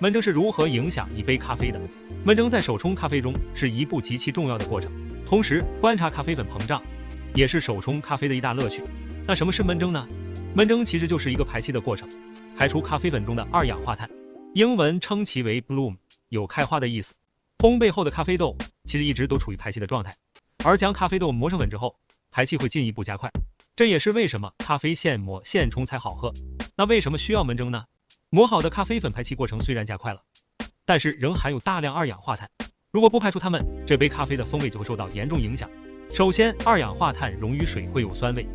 焖蒸是如何影响一杯咖啡的？焖蒸在手冲咖啡中是一步极其重要的过程，同时观察咖啡粉膨胀也是手冲咖啡的一大乐趣。那什么是焖蒸呢？焖蒸其实就是一个排气的过程，排出咖啡粉中的二氧化碳，英文称其为 bloom， 有开花的意思。烘焙后的咖啡豆其实一直都处于排气的状态，而将咖啡豆磨成粉之后，排气会进一步加快。这也是为什么咖啡现磨现冲才好喝。那为什么需要焖蒸呢？磨好的咖啡粉排气过程虽然加快了，但是仍含有大量二氧化碳，如果不排出它们，这杯咖啡的风味就会受到严重影响。首先，二氧化碳溶于水会有酸味，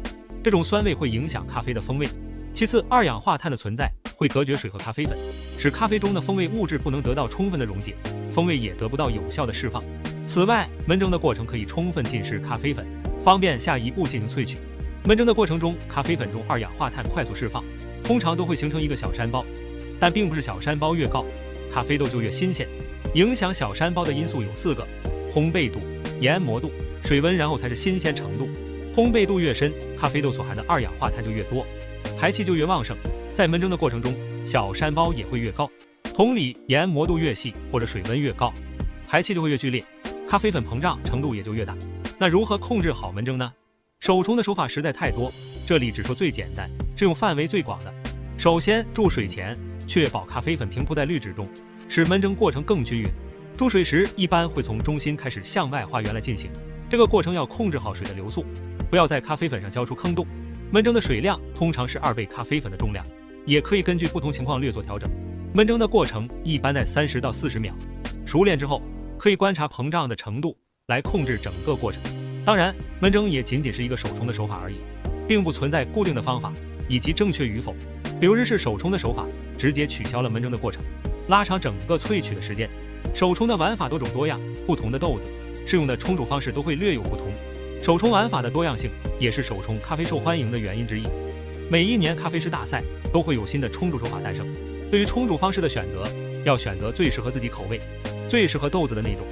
这种酸味会影响咖啡的风味。其次，二氧化碳的存在会隔绝水和咖啡粉，使咖啡中的风味物质不能得到充分的溶解，风味也得不到有效的释放。此外，焖蒸的过程可以充分浸湿咖啡粉，方便下一步进行萃取。焖蒸的过程中，咖啡粉中二氧化碳快速释放，通常都会形成一个小山包，但并不是小山包越高，咖啡豆就越新鲜。影响小山包的因素有4个：烘焙度、研磨度、水温，然后才是新鲜程度。烘焙度越深，咖啡豆所含的二氧化碳就越多，排气就越旺盛。在焖蒸的过程中，小山包也会越高。同理，研磨度越细或者水温越高，排气就会越剧烈，咖啡粉膨胀程度也就越大。那如何控制好焖蒸呢？手冲的手法实在太多，这里只说最简单、适用范围最广的。首先，注水前确保咖啡粉平铺在滤纸中，使焖蒸过程更均匀。注水时一般会从中心开始向外画圆来进行，这个过程要控制好水的流速，不要在咖啡粉上浇出坑洞。焖蒸的水量通常是2倍咖啡粉的重量，也可以根据不同情况略作调整。焖蒸的过程一般在30到40秒，熟练之后可以观察膨胀的程度来控制整个过程。当然，焖蒸也仅仅是一个手冲的手法而已，并不存在固定的方法以及正确与否。比如日式手冲的手法直接取消了焖蒸的过程，拉长整个萃取的时间。手冲的玩法多种多样，不同的豆子适用的冲煮方式都会略有不同。手冲玩法的多样性也是手冲咖啡受欢迎的原因之一。每一年咖啡师大赛都会有新的冲煮手法诞生，对于冲煮方式的选择，要选择最适合自己口味、最适合豆子的那种。